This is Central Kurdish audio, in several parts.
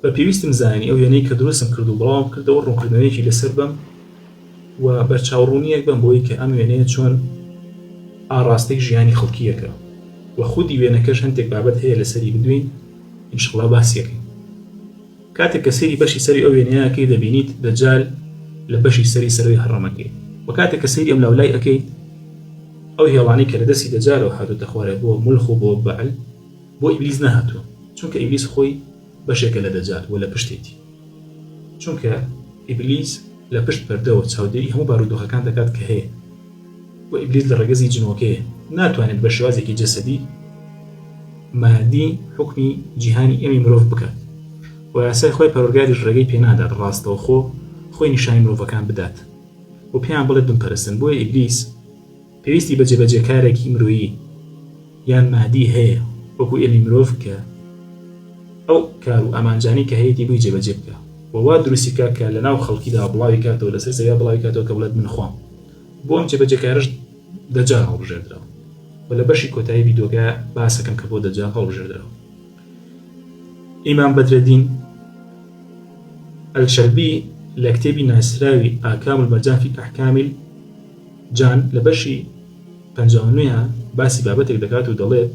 بە پێویستم زانی ئەو وێنەی کە دروستم کرد و بڵاوم کردەوە ڕوونکردنەوەیەکی لەسەر بم و بەرچاوڕوونیەک بم بۆی کە ئەم وێنەیە چۆن ئاڕاستەی ژیانی خەڵکیەکە و خودی وێنەکەش هەندێک بابەت هەیە لەسەری بدوین ئینشەڵڵا باسیەکەین. کاتێک کە سەیری بەشی سەری ئەو وێنەیەکەی دەبینیت دەجال لە بەشی سەری سەرەوەی هەڕەمەکەی و کاتێک کە سەیری ئەم لاولای ئەەکەیت ئەو هێڵانەی کە لە دەستی دەجالەوە هاتوتە خوارێ بۆ مولخ و بۆ بەعل بۆ ئیبلیس نەهاتووە، چونکە ئیبلیس خۆی بەشێکە لە دەجال و لە پشتێتی، چونکە ئیبلیس لە پشت پەردەوە چاودێری هەموو بارودۆخەکان دەکات کە هەیە و ئیبلیس لە ڕێگەزی جنۆکەیە ناتوانێت بە شێوازێکی جەسەدی مادی حکمی جیهانی ئێمەی مرۆڤ بکات و یاسای خۆی پەروەردگاریش ڕێگەی پێ نادات ڕاستەوە خۆی نیشانی مرۆڤەکان بدات و پێیان بڵێت بمپەرستن. بۆیە ئیبلیس پێویستی بە جێبەجێکارێکی مرۆیی یان مادی هەیە وەکو ئێمەی مرۆڤ کە ئەو کار و ئامانجانی کە هەیەی بووی جێبەجێ بکە و وا دروستی کە لە ناو خەڵکیدا بڵاوی کاتەوە لەسەر زەویا بڵاوی کاتەوە کە بڵێت من خۆم. بۆ ئەم جێبەجێکارش دەجال هەڵبژێردراوە و لە بەشی کۆتایی ڤیدیۆگە باسەکەم کە بۆ دەجال هەڵبژێردراوە. ئیمام بەدرەدین ئەلشەربی لە کتێبی ناسراوی ئاکام المەرجان فی ئەحکام الجان لە بەشی 59 باسی بابەتێک دەکات و دەڵێت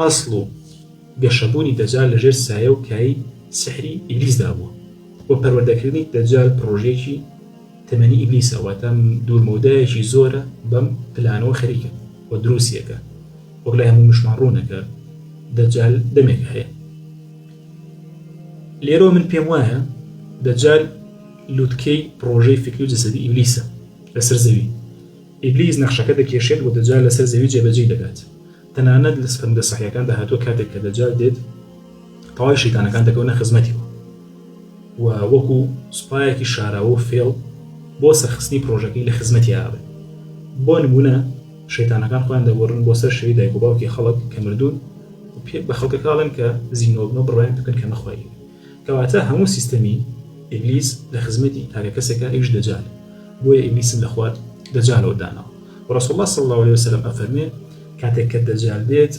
ئەسڵ و گەشەبوونی دەجال لەژێر سایە و کایی سحری ئیبلیسدا بووە و پەروەردەکردنی دەجال پرۆژێکی تەمەنی ئیبلیسە، واتە دوورمەودایەکی زۆرە بەم پلانەوە خەریکە و دروستیەکە وەک لای هەموو مشماڕوونەکە دەجال دەمێک هەیە. لێرەوە من پێم وایە دەجال لووتکەی پرۆژەی فکری و جەسەدی ئیبلیسە لەسەر زەوی. ئیبلیس نەخشەکە دەکێشێت و دەجال لەسەر زەوی جێبەجێ دەکات. تەنانەت لە سفەرمودە سەحیحەکاندا هاتووە کاتێک کە دەجال دێت تەواوی شەیتانەکان دەکەونە خزمەتیەوە و وەکو سوپایەکی شاراوە و فێڵ بۆ سەرخستنی پرۆژەکەی لە خزمەتی ئابێت. بۆ نمونە شەیتانەکان خۆیان دەگۆڕن بۆ سەر شەوی دایک و باوکی خەڵک کە مردوون و بە خەڵکەکاڵن کە زینۆبنەوە بڕیان بکەن کە نەخوایی، کەواتە هەموو سیستەمی ئیبلیس لە خزمەتی تاکە کەسێکە ئەویش دەجال. بۆیە ئیبلیسم لە خوات دەجالەوە داناوە و ڕەسوڵ الله صلی الله عليه وسلم ئەفەرمێ کاتێک کە دەجال دێت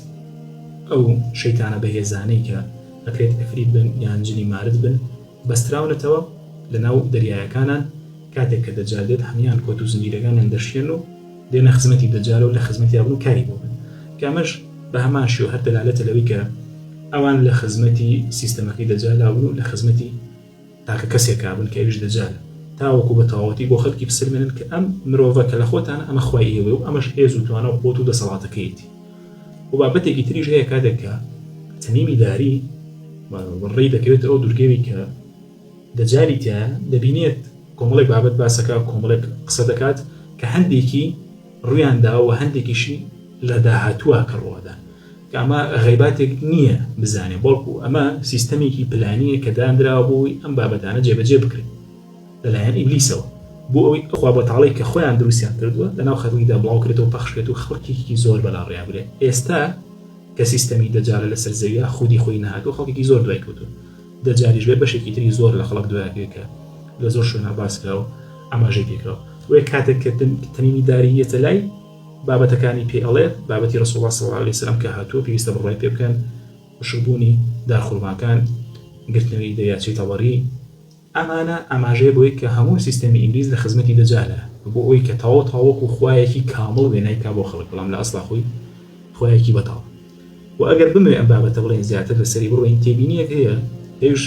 ئەو شەیتانە بەهێزانەی کە ئەکرێت ئەفریت بن یان جنی مارد بن بەستراونەتەوە لە ناو دەریایەکانان. کاتێک کە دەجال دێت هەمیان کۆت و زنجیرەکانیان دەشێن و دێنە خزمەتی دەجال و لە خزمەتی بن و کاری بۆ بن، کە ئەمەش بە هەمان شێوە هەر دەلالەتە لەوەی کە ئەوان لە خزمەتی سیستەمەکەی دەجال بوون و لە خزمەتی تاکە کەسێکا بن کە ئەویش دەجالە، تاوەکو بە تەواوەتی بۆ خەڵکی بسلمێنن کە ئەم مرۆڤە کە لە خۆتانە ئەمە خوای ئێوە و ئەمەش هێز و توانە و قوت و دەسەڵاتەکەیەتی. و بابەتێکی تریش هەیە کاتێک کە تەمیمی داری ڕێی دەکەوێت ئەو دوورگەوی کە دەجالی تایە دەبینێت کۆمەڵێک بابەت باسەکە کۆمەڵێک قسە دەکات کە هەندێکی ڕوویانداوە و هەندێکیشی لە داهاتووە کە ڕۆدا کە ئەمە غەیباتێک نییە بزانێ، بەڵکو ئەمە سیستەمێکی پلانیە کە دانراوە بۆی ئەم بابەتانە جێبەجێ بکرێت لەلایەن ئیبلیسەوە بۆ ئەوەی خوا بەتاڵی کە خۆیان دروستیان کردووە لەناو خەڵکیدا بڵاوکرێتەوە پەخشێت و خەڵکێکی زۆر بەلاڕێیا بێت. ئێستا کە سیستەمی دەجالە لەسەر زەویە خودی خۆی نهاتوە خەڵکێکی زۆر دوای کەوتووە. دەجالیش بێ بەشێکی تری زۆر لە خەڵک دوایەکەوێت کە لە زۆر شوێنە باسکراوە ئاماژەی پێکراوە. وێ کاتێک کە تەمیمی داری یەتە لای بابەتەکانی پێ ئەڵێت بابەتی ڕەسوڵ الله صلی الله عليه وسلم کە هاتووە پێویستە بڕای پێ بکەن وشبوونی دارخورماکان گرتنەوەی دەریاچەی تەوەڕی ئەمانە ئاماژەیە بۆی کە هەموو سیستەمی ئینگلیز لە خزمەتی دەجالە بۆ ئەوی کە تاوەکو خوایەکی کامڵ وێنای کا بۆ خەڵک، بەڵام لە ئەسڵا خۆی خوایەکی بەتاڵ. و ئەگەر بمێ ئەم بابەتە بڵێن زیاتر لەسەری بڕۆین تێبینیەک هەیە هێوش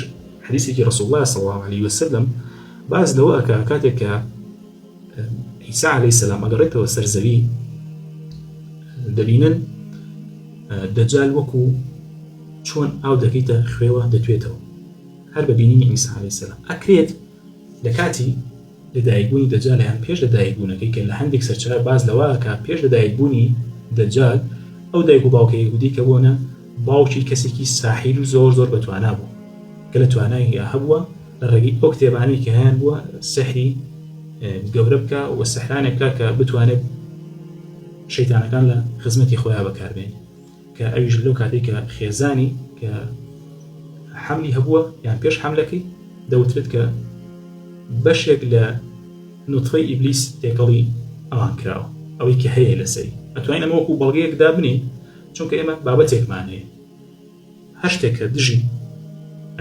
حدیثێکی ڕەسوڵ الله صلی الله عليه وسلم باز لەوە ئەکا کاتێک کە عیسی عەلەیهی سەلام ئەگەڕێتەوە سەر زەوی دەبینن دەجال وەکو چۆن ئاو دەکەیتە خوێوە دەتوێتەوە هەر بەبینینی عیسی عەلەیهی سەلام. ئەکرێت لە کاتی لەدایکبوونی دەجال یان پێش لەدایکبوونەکەی کە لە هەندێک سەرچاوە باز لەوە ئەکا پێش لەدایکبوونی دەجال ئەو دایک و باوکە یەهودی کە بوونە باوکی کەسێکی ساحیر و زۆر زۆر بەتوانا بوو کە لە توانایی هەبووە لە ڕێگەی ئەو کتێبانەی کە هەیان بووە سحری گەورە بکە و سەحرانێکە کە بتوانێت شەیتانەکان لە خزمەتی خۆیان بەکاربێنێت، کە ئەویش لەو کاتێک کە خێزانی کە حملی هەبووە یان پێش حملەکەی دەوترێت کە بەشێک لە نوتفەی ئیبلیس تێکەڵی ئەوان کراوە ئەوەی کە هەیە لەسەری ئەتوانین ئەمە وەکو بەڵگەیەک دابنێ، چونکە ئێمە بابەتێکمان هەیە هەر شتێک کە دژی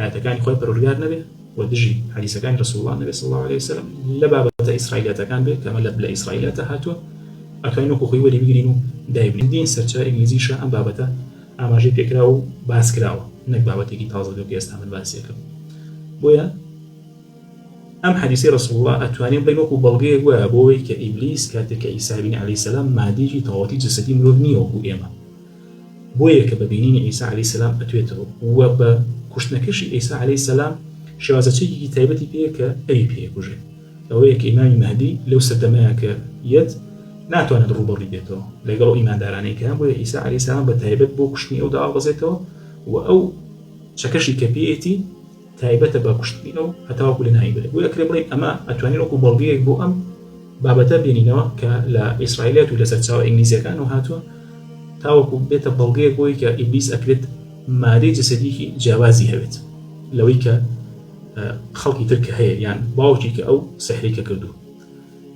ئاەتەکانی خۆی پەروەردگار نەبێ و دژی حەدیثەکانی رسول الله نەبێ صلی الله عليه وسلم لە بابەتە ئیسرائیلەتەکان بێت کەمە لە ئیسرائیلەتە هاتووە ئەتوانین وەکو خۆی وەریبگرین و دایبین دین سەرچاوە ئینگلیزیشە ئەم بابەتە ئاماژەی پێکرا و باس کراوە نەک بابەتێکی تازە بێت کە ئێستا من باسیەکەم بۆیە ئەم حەدیثی رسول الله ئەتوانین بڵین وەکو بەڵگەیەک وایە بۆەوەی کە ئیبلیس کاتێک کە ئیسا بن عەلەیهی سەلام مادیەکی تەواوەتی جەسەدی مرۆڤ نییە وەکو ئێمە بۆیە کە بە بینینی ئیسا عەلەیهی سەلام ئەتوێتەوە وە بە کوشتنەکەشی ئیسا عەلەیهی سەلام شێوازەچێکی تایبەتی پێیە کە ئەوی پێکوژێ ئەوەیە کە ئیمامی مەهدی لەو سەردەمەیە کە یەت ناتوانێت ڕووبەڕووی بێتەوە لەگەڵ ئیماندارانەی کە بۆیە ئیسا عەلەیهی سەلام بە تایبەت بۆ کوشتنی ئەو داوەڵبەزێتەوە و ئەو چەکەشی کە پێیەتی تایبەتە بە کوشتنی ئەو هەتاوەکو لە ناوی بێت بۆیە ئەکرێ بڵێن ئەمە ئەتوانین وەکو بەڵگەیەک بۆ ئەم بابەتە بێنینەوە کە لە ئیسرائیلەت و لە سەرچاوە ئینگلیزیەکان و هاتووە تاوەکو بێتە بەڵگەیەک بۆی کە ئیبلیس ئەکرێت مادەی جەسەدیکی جیاوازی هەبێت لەوەی کە خەڵکی تر کە هەیە یان باوکی کە ئەو سەحریکە کردو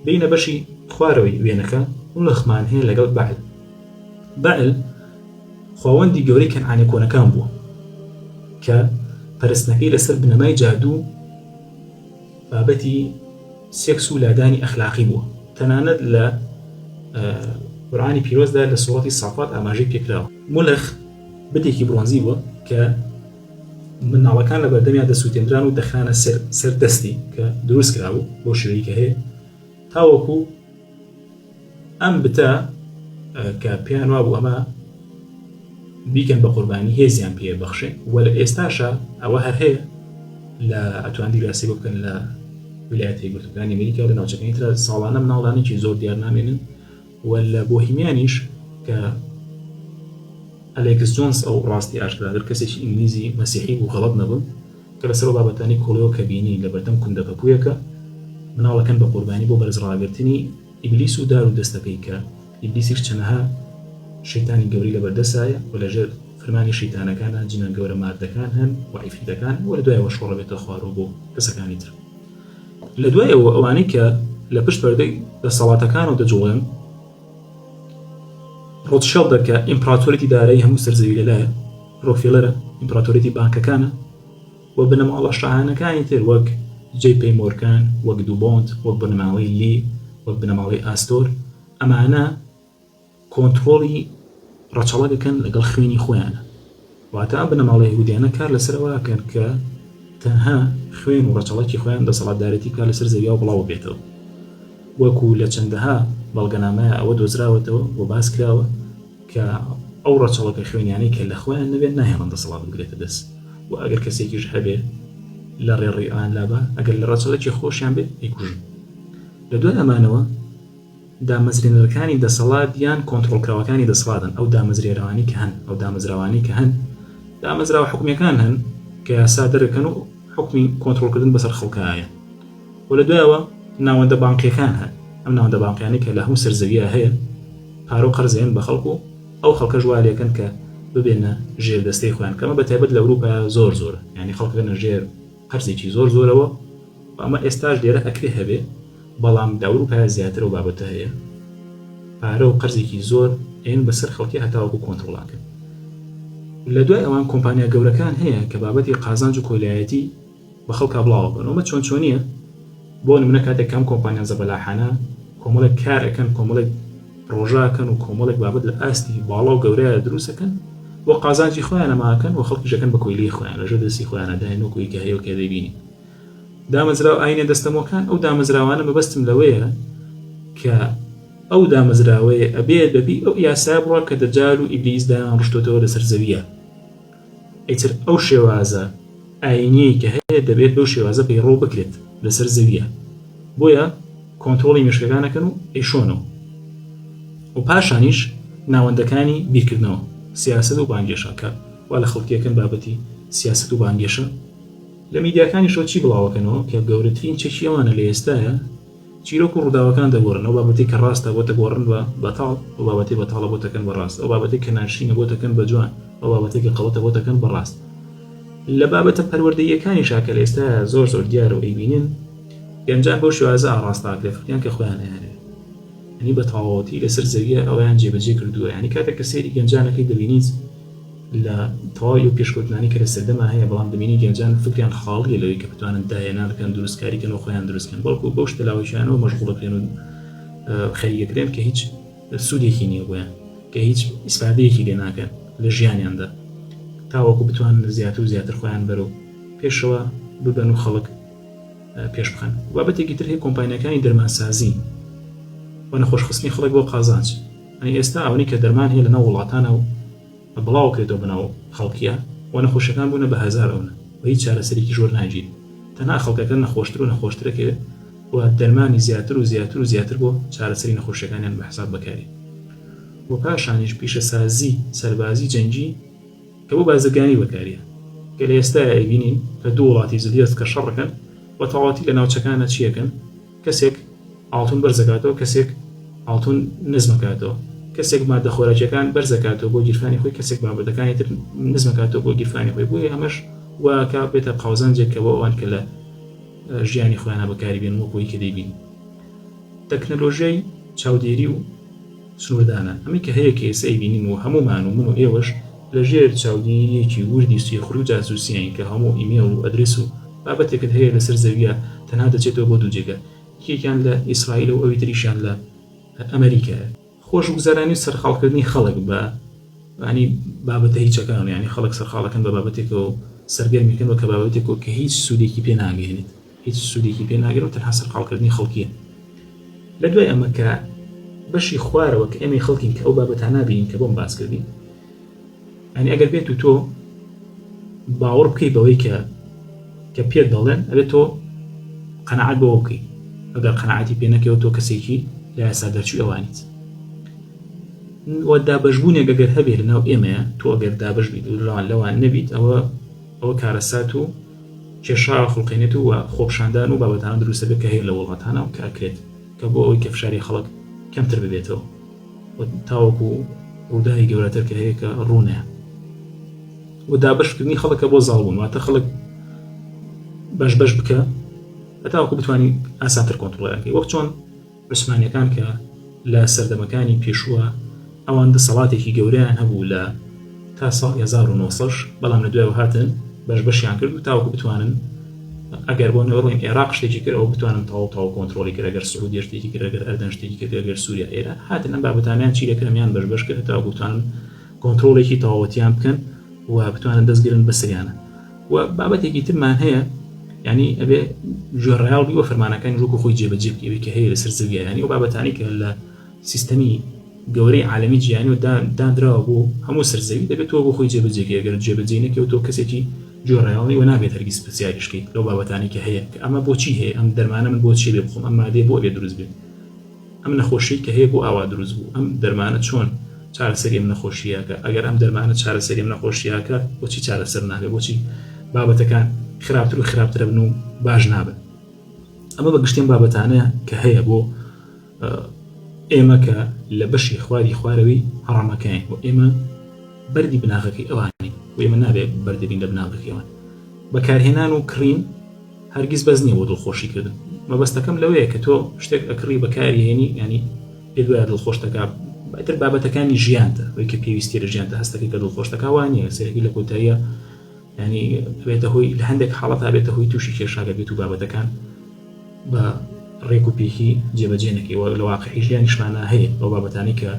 بینە بەشی خوارەوەی وێنەکە و لەخمان هەیە لەگەڵ بەعل خواوەندی گەورەی کەنعانی کۆنەکان بووە کە پەرستنەکەی لەسەر بنەمای جادوو بابەتی سێکس و لادانی ئەخلاقی بووە تەنانەت لە قورئانی پیرۆزدا لە سوڕەتی سافات ئاماژەی پێکراوە مولەخ بتێکی برۆنزی بووە کە مناڵەکان لە بەردەمیان دەسووتێنران و دەخانە سەر دەستی کە دروست کراوە بۆ شێوەی کە هەیە تاوەکو ئەم بتە کە پێیان وا بوو ئەمە بیکەن بە قوربانی هێزیان پێ بەخشێ و لە ئێستاشە ئەوە هەر هەیە لە ئەتوانی گراسی بکەن لە ویلایەتە یەکگرتووەکانی ئەمریکا لە ناوچەکانی ترە ساڵانە مناڵانێکی زۆر دیار نامێنن و لە بۆهیمیانیش کە ئەلێکس جۆنس ئەو ڕاستی ئاشکرادر کەسێکی ئینگلیزی مەسیحی بوو غەڵەت نەبوو کە لەسەر بابەتانی کۆڵەوە کە بینی لە بەردەم کوندەپەپوویەکە مناڵەکەن بە قوربانی بۆ بەرزڕاگرتنی ئیبلیس و دار و دەستەکەی کە ئیبلیسیش چەندەها شەیتانی گەوری لە بەردەسایە و لەژێر فرمانی شەیتانەکانە جنە گەورە ماردەکان هەن و عیفریتەکان و لە دوایەوە شۆڕە بێتە خوارەوە بۆ کەسەکانی تر لە دوایەوە ئەوانەی کە لە پشت پەردەی دەسەڵاتەکانەوە دەجوڵێن ڕۆتشیلدە کە ئیمپراتۆریەتی دارایی هەموو سەرزەوی لەلایە ڕۆکفێلەرە ئیمپراتۆریەتی بانکەکانە و بنەماڵە شاهانەکانی تر وەک جێ پێی مۆرگان وەک دووبۆنت وەک بنەماڵەی لی وەک بنەماڵەی ئاستۆر ئەمانە کۆنتڕۆڵی ڕەچەڵە دەکەن لەگەڵ خوێنی خۆیانە واتە ئەم بنەماڵەی یەهودیانە کار لەسەرەوەکەن کە تەنها خوێن و ڕەچەڵەکی خۆیان دەسەڵاتدارەتی کار لەسەر زەویە بڵاو بێتەوە وەکو لە چەندەها بەڵگەنامەیە ئەوە دۆزراوەتەوە و باس کراوە کە ئەو ڕەچەڵەکە خوێنیانەی کە لە خۆیان نەبێت ناهێڵن دەسەڵات بگرێتە دەست و ئەگەر کەسێکیش هەبێ لە ڕێڕی ئان لابا ئەگەر لە ڕەچەڵێکی خۆشیان بێت ئەیکوژن لە دوای ئەمانەوە دامەزرێنەرەکانی دەسەڵات یان کۆنتڕۆڵکراوەکانی دەسەڵاتن ئەو دامەزرێرەوانی کە هەن ئەو دامەزراوانی کە هەن دامەزراوە حکومیەکان هەن کە یاسا دەرەکەن و حکمی کۆنتڕۆڵکردن بەسەر خەڵکایە و لە دوایەوە ناوەندە بانقیەکان هەن ئەم ناوەندە بانقیانی کە لە هەموو سەرزەویە هەیە پارە و قەرزێن بە خەڵکو ئەو خەڵکە ژوارێکن کە ببێنە ژێر دەستەی خۆیان کەمە بە تایبەت لە ئەوروپا زۆر زۆرە یعنی خەڵکەکەنە ژێر قەرزێکی زۆر زۆرەوە و ئەمە ئێستاش لێرە ئەکرێ هەبێ بەڵام لە ئەوروپا زیاتر و بابەتە هەیە پارە و قەرزێکی زۆر ئێن بەسەر خەڵکی هەتاوەکو کۆنتڕۆڵاکەن لە دوای ئەوان کۆمپانیا گەورەکان هەیە کە بابەتی قازانج و کۆلایەتی بە خەڵکا بڵاو بن ئەمە چۆن چۆنیە بۆ نمونە کاتێک کام کۆمپانیان زەبەلاحانە کۆمەڵێک کارەکەن کۆمەڵێک ڕۆژاکەن و کۆمەڵێک بابەت لە ئاستی باڵا و گەورەیە دروستەکەن بۆ قازانجی خۆیان ئەماکەن و خەڵکیشەکەن بە کۆیلی خۆیان لەژێر دەستی خۆیانەداین و کۆی کە هەیە و کە دەبینی دامەزراو ئاینە دەستەمۆکان ئەو دامەزراوانە مەبەستم لەوەیە کە ئەو دامەزراوەیە ئەبێت بەبی ئەو یاسا بڕە کە دەجال و ئیبلیس دایان ڕشتۆتەوە لەسەر زەویە ئیتر ئەو شێوازە ئاینی کە هەیە دەبێت بەو شێوازە پەیڕۆ بکرێت لەسەر زەویە بۆیە کۆنتڕۆڵی مێشکەکانەکەن و ئەیشۆنەوە و پاشانیش ناوەندەکانی بیرکردنەوە سیاست و بانگێشە کە وا لە خەڵکیەکەن بابەتی سیاست و بانگێشە لە میدیاکانیشەوە چی بڵاوەکەنەوە کە گەورەترین چەکی ئەوانە لە ئێستاە چیرۆک و ڕووداوەکان دەگۆڕن ئەو بابەتی کە ڕاستە بۆ دەگۆڕن بە بەتاڵ و بابەتی بەتاڵە بۆ دەکەن بەڕاست ئەو بابەتی کە ناشرینە بۆ دەکەن بە جوان ئەو بابەتی کە قەڵەتە بۆ دەکەن بەڕاست لە بابەتە پەروەردەییەکانی شاکە لە ئێستا زۆر زۆر دیارە و ئەیبینن گەنجان بەو شێوازە ئاڕاستاک لە فکریان کە خۆیان هەیە ینی بە تەواوەتی لەسەر زەویە ئەویان جێبەجێ کردووە ینی کاتێک کە سەیری گەنجانەکەی دەبینیت لە تەواوی و پێشکەوتنانی کە لە سەردەما هەیە بەڵام دەبینی گەنجان فکریان خاڵی لەوەی کە بتوانن داهێنانەکەن دروستکاریکەن و خۆیان دروستکەن بەڵکو بەو شتە لاوەشیانەوە مەشغوڵەکرێن و خەریکەکرێن کە هیچ سوودێکی نییە بۆیان کە هیچ ئیسفادەیەکی لێ ناکەن لە ژیانیاندا تاوەکو بتوانن زیاتر و زیاتر خۆیان بەرەو پێشەوە ببەن و خەڵک پێش بخەن. بابەتێکی تر هەیە کۆمپانیەکانی دەرمانسازی و نەخۆشخستنی خەڵک بۆ قازانج. ئێستا ئەوەی کە دەرمان هەیە لەناو وڵاتانە و بڵاو کرێتەوە بناو خەڵکیە و نەخۆشەکان بوونە بە هەزار ئەوە و هیچ چارەسەرێکی زۆر ناگیرێت. تەنها خەڵکەکە نەخۆشتر و نەخۆشترەکە و دەرمانی زیاتر و زیاتر و زیاتر بۆ چارەسەری نەخۆشیەکانیان بە حساب بەکاری. و پاشانیش پیشەسازی سەربازی جەنگی کە بۆ بازرگانی بەکاریە کە لە ئێستا ئەبینین کە دوو وڵاتی زلیەست کە شەڕەکەن و تەواتی لە ناوچەکانە چیەکەن کەسێک ئاڵتون بەرزەکاتەوە کەسێک ئاڵتون نزمەکاتەوە کەسێک مادە خۆراکیەکان بەرزەکاتەوە بۆ گیرفانی خۆی کەسێک بابەتەکانی تر نزمەکاتەوە بۆ گیرفانی خۆی بۆیە ئەمەش واکە بێتە قاوزانجێکەوە ئەوان کە لە ژیانی خۆیانە بەکاری بێن وەکوی کە دەیبین. تەکنەلۆژیای چاودێری و سنووردانە ئەمی کە هەیە کە ئێستا ئەیبینین و هەمومان و من و ئێوەش لە ژێر چاودێریەکی وردی سوێخڕ و جاسووسیین کە هەموو ئیمێڵ و ئەدرێس و بابەتێکت هەیە لەسەر زەویە تەنها دەچێتەوە بۆ دوو جێگە یەکێکیان لە ئیسرائیل و ئەوی تریشیان لە ئەمریکایە. خۆشگوزارانی و سەرخاڵکردنی خەڵک بە ینی بابەتە هیچەکان یعنی خەڵک سەرخاڵەکەن بە بابەتێکەوە سەرگەرمیکەنەوە کە بابەتێکەوە کە هیچ سوودێکی پێ ناگەێنێت هیچ سوودێکی پێ ناگەێت و تەنها سەرخاڵکردنی خەڵکیە. لە دوای ئەمە کە بەشی خوارەوە کە ئێمەی خەڵکین کە ئەو بابەتە نابینین کە بۆم باس کردین ینی ئەگەر بێت و تۆ باوەڕ بکەی بەوەی کە پێت دەڵێن ئەبێت تۆ قەنەعەت بەوە بکەی ئەگەر قەنەعەتی پێ نەکەوە تۆ کەسێکی لە یاسا دەرچووی ئەوانیت و دابەشبوونێک ئەگەر هەبێت لەناو ئێمەیە تۆ ئەگەر دابەش بیت لەوان نەبیت ئەوە کارەسات و کێشا خوڵقێنێت و خۆپشاندان و بابەتانە دروستە بێت کە هەیە لە وڵاتانە و کاکرێت کە بۆ ئەوەی کە فشاری خەڵک کەمتر ببێتەوە تاوەکو ڕووداوی گەورەتر کە هەیە کە ڕوونەیە و دابەشکردنی خەڵکە بۆ زاڵبوون واتە خەڵک بەش بکە هەتاوەکو بتوانین ئاسانتر کۆنتڕۆڵیانکەی وەک چۆن عوسمانیەکان کە لە سەردەمەکانی پێشووە ئەوان دەسەڵاتێکی گەورەیان هەبوو لە تا ساڵ 1900 بەڵام لە دوایەوە هاتن بەشیان کرد و تاوەکو بتوانن ئەگەر بۆ نەوەڕۆین عێراق شتێکی کرد ئەو بتوانن تاو کۆنتڕۆلی کرد ئەگەر سعودی شتێکی کرد ئەگەر ئەردەن شتێکی کرد ئەگەر سووریا ئێران هاتن ئەم بابەتانیان چی دەکرێمیان بەش کرد تاوەکو بتوانن کۆنتڕۆڵێکی تەواوەتیان بکەن و بتوانن دەستگرن بەسریانە. و بابەتێکی ترمان هەیە ینی ئەبێ ژێڕایاڵ بی وە فەرمانەکانی ڕووک و خۆی جێبەجێ بکەوێت کە هەیە لەسەر زەویە ینی و بابەتانی کە لە سیستەمی گەورەی عالەمی جیهانی و دانراوە بۆ هەموو سەرزەوی دەبێت تۆ بۆ خۆی جێبەجێکە ئەگەر جێبەجێ نەکەوێت تۆ کەسێکی ژێڕایاڵی و نابێت هەرگیز پرسیاریشکەی لەو بابەتانی کە هەیە کە ئەمە بۆچی هەیە ئەم دەرمانە من بۆچی لێ بخۆم ئەم مادەیە بۆ بێ دروست بێت ئەم نەخۆشی کە هەیە بۆ ئاوا دروست بوو ئەم دەرمانە چۆن چارەسەری ئەم نەخۆشیەکە ئەگەر ئەم دەرمانە چارەسەری ئەم نەخۆشیەکە بۆچی چارەسەر نابێت بۆچی بابەتەکان خراپتر و خراپترە بن و باش نابن. ئەمە بەگشتیان بابەتانەیە کە هەیە بۆ ئێمە کە لە بەشی خوارەوەی هەڕامەکەین و ئێمە بەردی بناغەکەی ئەوانی و ئێمە نابێت بەردەبین لە بناغەکەی ئەوان بەکارهێنان و کڕین هەرگیز بەس نییە بۆ دڵخۆشیکردن. مەبەستەکەم لەوەیە کە تۆ شتێک ئەکڕی بەکارهێنی ینی پێ دوایە دڵخۆشتەکە بەتر بابەتەکانی ژیانتە وەی کە پێویستی لە ژیانتە هەستەکەی کە دڵخۆشتەکە وانە سەرەکی لە کۆتاییە ینی بێتە هۆی لە هەندێک حاڵەتا بێتە هۆی تووشی کێشاگە بێت و بابەتەکان بە ڕێک و پێکی جێبەجێ نەکەی لە واقعی ژیانیشمانە هەیە بەو بابەتانی کە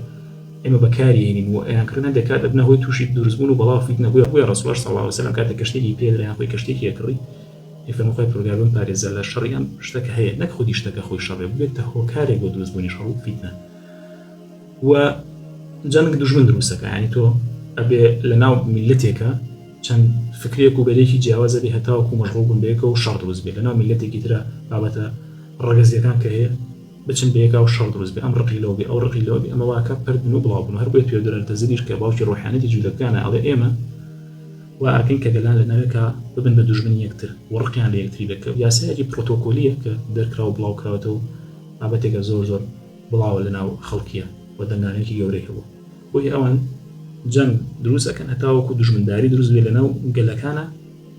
ئێمە بەکارهێنین و ئەیانکردن دەکات دەبنە هۆی تووشی دروستبوون و بەڵاو فیتنە بووە بۆی ڕەسوڵ صلی الله علیه و سلم کاتێک کەشتێکی پێدرایان خۆی کەشتێکی ئەکڕی فەرمووی پروردگارم پارێزە لە شەڕی ئەم شتەکە هەیە نەک خودی شتەکە خۆی شەڕێ بێتە هۆکارێک بۆ دروستبوونی شەڕ و فیتنە و جەنگ دوژمن دروستەکە ینی تۆ ئەبێ لە ناو میلەتێکە چەند فکرێک و بەرێکی جیاوازە بێ هەتاوەکو مەشغوڵ بوون بەیەکەوە و شەڕ دروست بێت لە ناو میلەتێکی ترە بابەتە ڕەگەزیەکان کە هەیە بچن بەیەکا و شەڕ دروست بێ ئەم ڕقی لەوە بێ ئەو ڕقی لەوە بێ ئەمە واکە پردن و بڵاو بوون هەر بۆیە پێدرێتە زریش کە باوکی ڕۆحانەتی جوولەکانە ئەڵێ ئێمە و ئاکەین کە گەلان لە ناوێکە ببن بە دوژمنی یەکتر و ڕقیان لە یەکتری دەکەوت یاسایەکی پرۆتۆکۆلیە کە دەرکرا و بڵاو کراوەتەوە بابەتێکە زۆر بڵاوە لە ناو خەڵکیە و دەنگانێکی گەورەی هەبوو بۆی ئەوان جەنگ دروست ئەکەن هەتاوەکو دوژمنداری دروست بێ لەناو گەلەکانە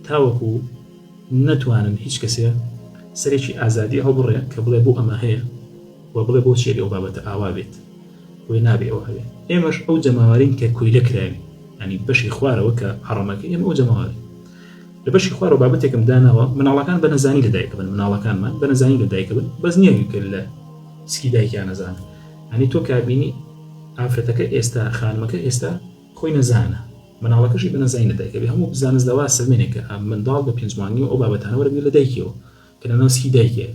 تاوەکو نەتوانن هیچ کەسێ سەرێکی ئازادی هەڵبڕێ کە بڵێ بۆ ئەمە هەیە و بڵێ بۆ چێری ئەو بابەتە ئاوا بێت وی نابێ ئەوە هەبێ ئێمەش ئەو جەماوارین کە کۆیلە کراوی يعني بەشی خوارەوە کە حەڕەمەکە ئێمە ئەو جەماوەری لە بەشی خوارەوە بابەتێکم داناوە مناڵەکان بە نەزانی لەدایک بن مناڵەکانمان بە نەزانی لەدایک بن بەس نییە کرد لە سکی دایکیان نەزانن هەنی تۆ کابینی ئافرەتەکە ئێستا خانمەکە ئێستا خۆی نەزانە مناڵەکەشی بە نەزانی لەدایکە بێ هەموو بزانستەوە سەلمێنێکە منداڵ بە پێنجمانی و ئەو بابەتانە وەرەگیر لە دایکیەوە کە لەناو سکی دایکێ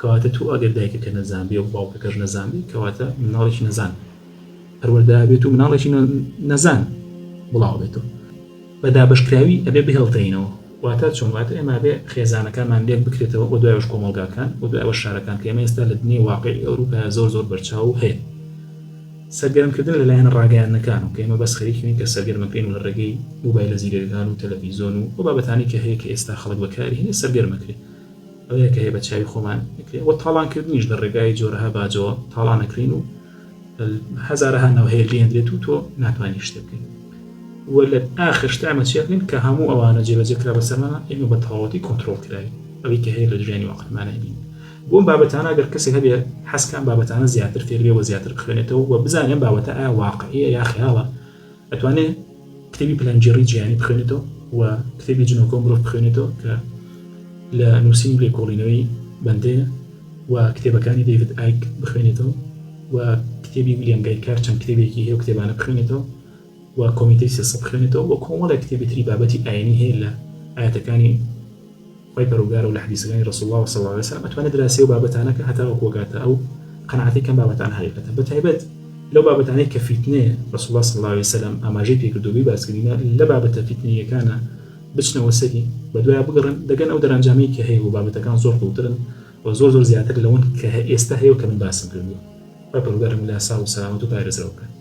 کەواتە تو ئەگەر دایکەکە نەزانبێ و باوکەکەش نەزانبێ کەواتە مناڵێکی نەزان پەروەردە بێت و مناڵێکی نەزان بڵاو بێتەوە بەدا بەشکراوی ئەبێ بهێڵتەینەوە واتە چۆن واتە ئێمە بێ خێزانەکانمان لێک بکرێتەوە بۆ دوایش کۆمەڵگاکان و دوایەوە شارەکان کە ئێمە ئێستا لە دنیای واقعی ئەوروپا زۆر بەرچاو هەیە سەرگەرمکردن لەلایەن ڕاگەیاندنەکان و کە ئێمە بەس خەریکین کە سەرگەرمەکەین لە ڕێگەی موبایلە زیرەکان و تەلەڤیزۆن و ئەو بابەتانی کە هەیە کە ئێستا خەڵک بەکاری هێنێ سەرگەرمەکرێت ئەوەیە کە هەیە بە چاوی خۆمان وە تاڵانکردنیش لە ڕێگای جۆرەها باجەوە تاڵانەکرین و هەزارەها ناو هەیە لێندرێت و تۆ ناتوانانی شتە بکەین و لە ئاخر شتە ئەمە چیەکەین کە هەموو ئەوانە جێبەجێکرا بەسەرمانە ئێمە بە تەواوەتی کۆنتڕۆڵ کراوی ئەوەی کە هەیە لە ژیانی واقعمانە بین بۆ ئەم بابەتانە ئەگەر کەسێک هەبێ حەزکان بابەتانە زیاتر فێر بێ و زیاتر بخوێنێتەوە و بزانێن بابەتە ئایا واقعیە یا خەیاڵە ئەتوانێت کتێبی پلانگیری جیهانی بخوێنێتەوە و کتێبی جنۆکۆ مرۆڤ بخوێنێتەوە کە لە نووسین لێکۆڵینەوەی بەندەیە و کتێبەکانی دەیڤید ئایک بخوێنێتەوە و کتێبی ویلیام گایکار چەند کتێبێکی هەیە و کتێبانە بخوێنێتەوە و کۆمیتەی سێسە بخوێنێتەوە و کۆمەڵێک کتێبی تری بابەتی ئاینی هەیە لە ئاەتەکانی خۆی پەروەردگار و لە حەدیثەکانی ڕەسوڵ الله صلی الله علیه وسلم ئەتوانێت دراسی و بابەتانە کە هەتا وەکوگاتە ئەو قەناعەتی کەم بابەتان هەیەکەتە بەتایبەت لەو بابەتانەی کە فیتنەیە ڕەسوڵ الله صلی الله علیه وسلم ئاماژەی پێکردووی باسکردینە لە بابەتە فیتنەیەکانە بچنەوە سەری بەدوایە بگەڕن دەگەن ئەو دەرەنجامی کە هەیە و بابەتەکان زۆر قوڵترن و زۆر زیاتر لەوەن کە ئێستا هەیە و کە من باسم کردووە پەروەردگارم لە ساڵ و سەلامەت و پارێزراو بکات